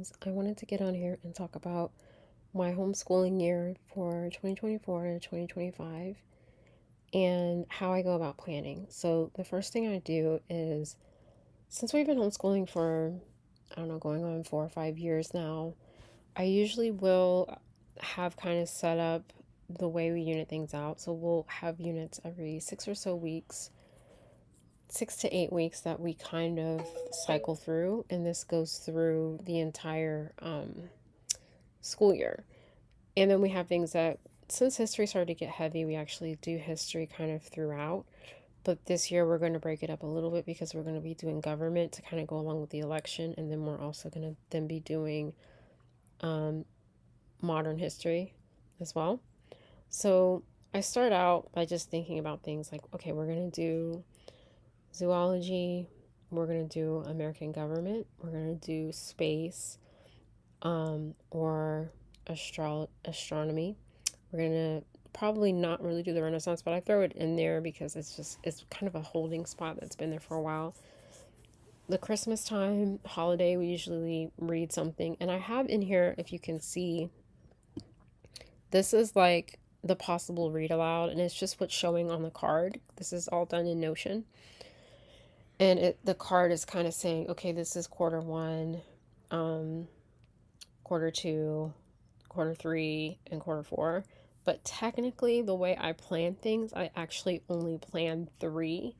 is I wanted to get on here and talk about my homeschooling year for 2024 to 2025 and how I go about planning. So, the first thing I do is since we've been homeschooling for, I don't know, going on 4 or 5 years now, I usually will have kind of set up the way we unit things out. So, we'll have units every 6 or so weeks, 6 to 8 weeks that we kind of cycle through, and this goes through the entire school year. And then we have things that, since history started to get heavy, we actually do history kind of throughout. But this year we're going to break it up a little bit because we're going to be doing government to kind of go along with the election, and then we're also going to then be doing um, modern history as well. So I start out by just thinking about things like, okay, we're going to do zoology, we're going to do American government, we're going to do space, or astronomy. We're going to probably not really do the Renaissance, but I throw it in there because it's kind of a holding spot that's been there for a while. The Christmas time holiday, we usually read something, and I have in here, if you can see, this is like the possible read aloud, and it's just what's showing on the card. This is all done in Notion. And the card is kind of saying, okay, this is quarter 1, quarter 2, quarter 3, and quarter 4. But technically, the way I plan things, I actually only plan 3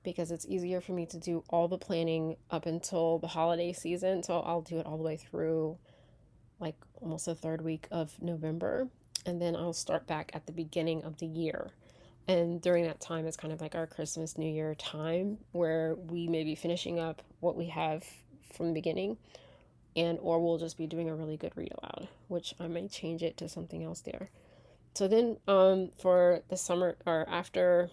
because it's easier for me to do all the planning up until the holiday season. So I'll do it all the way through like almost the third week of November. And then I'll start back at the beginning of the year. And during that time, it's kind of like our Christmas, New Year time where we may be finishing up what we have from the beginning, and or we'll just be doing a really good read aloud, which I may change it to something else there. So then for the summer or after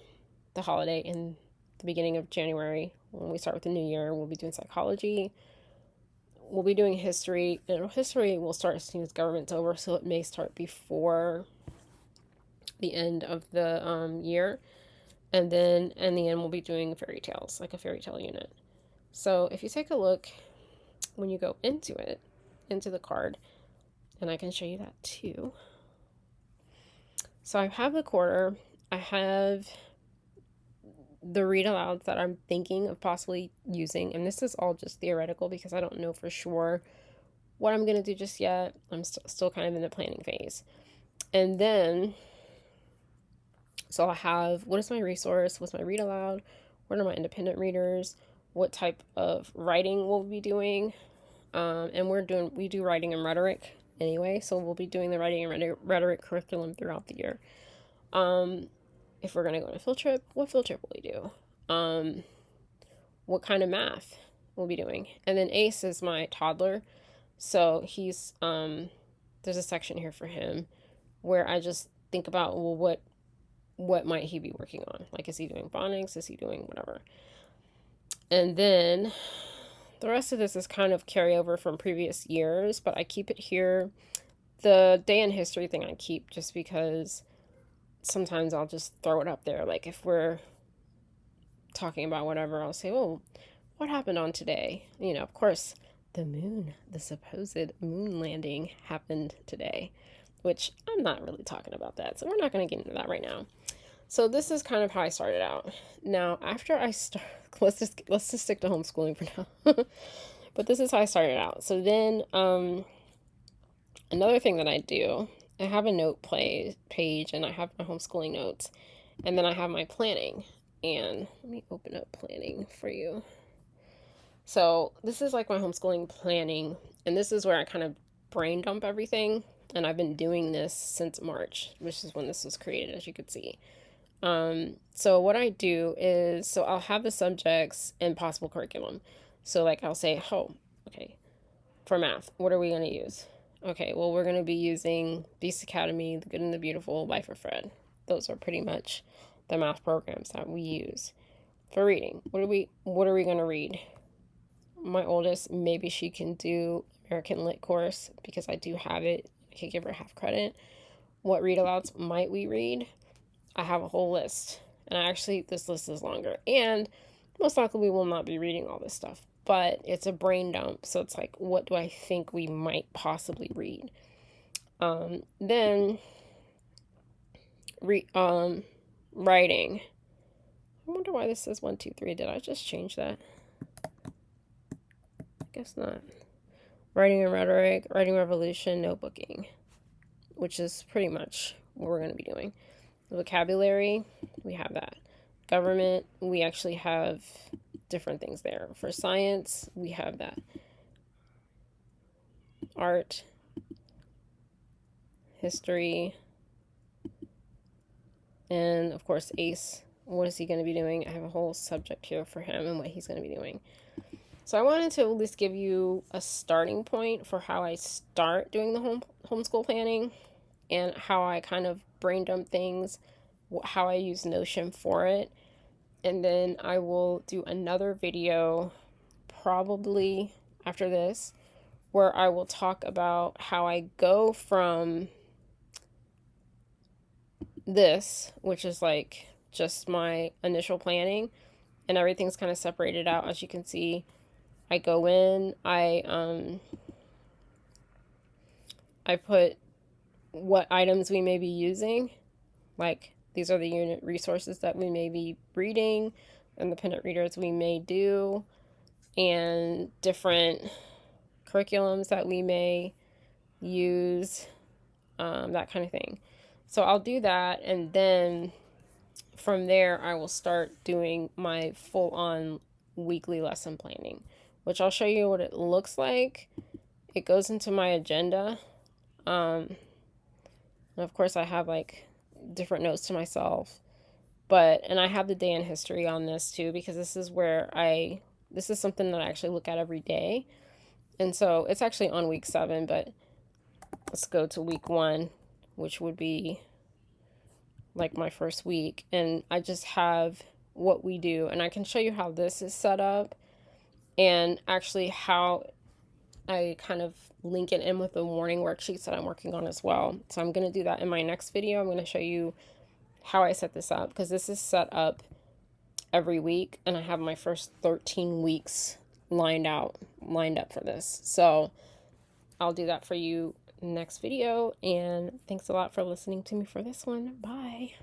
the holiday in the beginning of January, when we start with the new year, we'll be doing psychology. We'll be doing history, and history will start as soon as government's over, so it may start before the end of the year. And then in the end, we'll be doing fairy tales, like a fairy tale unit. So if you take a look, when you go into it, into the card, and I can show you that too. So I have the quarter, I have the read alouds that I'm thinking of possibly using, and this is all just theoretical because I don't know for sure what I'm going to do just yet. I'm still kind of in the planning phase. And then, so I'll have, what is my resource? What's my read aloud? What are my independent readers? What type of writing we'll be doing? And we do writing and rhetoric anyway, so we'll be doing the writing and rhetoric curriculum throughout the year. If we're going to go on a field trip, what field trip will we do? What kind of math we'll be doing. And then Ace is my toddler, so he's, there's a section here for him where I just think about, well, what might he be working on? Like, is he doing phonics? Is he doing whatever? And then the rest of this is kind of carryover from previous years, but I keep it here. The day in history thing I keep just because sometimes I'll just throw it up there. Like if we're talking about whatever, I'll say, oh, what happened on today? Of course, the supposed moon landing happened today, which I'm not really talking about that. So we're not going to get into that right now. So this is kind of how I started out. Now, after I start, let's just stick to homeschooling for now. But this is how I started out. So then, another thing that I do, I have a page, and I have my homeschooling notes, and then I have my planning. And let me open up planning for you. So this is like my homeschooling planning, and this is where I kind of brain dump everything. And I've been doing this since March, which is when this was created, as you could see. So what I do is, so I'll have the subjects and possible curriculum. So like I'll say, oh, okay, for math, what are we going to use? Okay, well, we're going to be using Beast Academy, The Good and the Beautiful, Life of Fred. Those are pretty much the math programs that we use. For reading, what are we going to read? My oldest, maybe she can do American Lit course because I do have it. I could give her half credit. What read alouds might we read? I have a whole list, and this list is longer, and most likely we will not be reading all this stuff, but it's a brain dump. So it's like, what do I think we might possibly read? Then writing. I wonder why this says 1, 2, 3. Did I just change that? I guess not. Writing and rhetoric, writing revolution, notebooking, which is pretty much what we're going to be doing. The vocabulary, we have that. Government, we actually have different things there. For science, we have that. Art, history, and of course ACE. What is he going to be doing? I have a whole subject here for him and what he's going to be doing. So I wanted to at least give you a starting point for how I start doing the homeschool planning and how I kind of brain dump things, how I use Notion for it. And then I will do another video probably after this where I will talk about how I go from this, which is like just my initial planning, and everything's kind of separated out. As you can see, I go in, I put what items we may be using, like these are the unit resources that we may be reading, independent readers we may do, and different curriculums that we may use, that kind of thing. So I'll do that, and then from there I will start doing my full-on weekly lesson planning, which I'll show you what it looks like. It goes into my agenda. And of course I have like different notes to myself, and I have the day in history on this too, because this is something that I actually look at every day. And so it's actually on week 7, but let's go to week 1, which would be like my first week. And I just have what we do, and I can show you how this is set up and actually how I kind of link it in with the morning worksheets that I'm working on as well. So I'm going to do that in my next video. I'm going to show you how I set this up, because this is set up every week, and I have my first 13 weeks lined up for this. So I'll do that for you next video, and thanks a lot for listening to me for this one. Bye.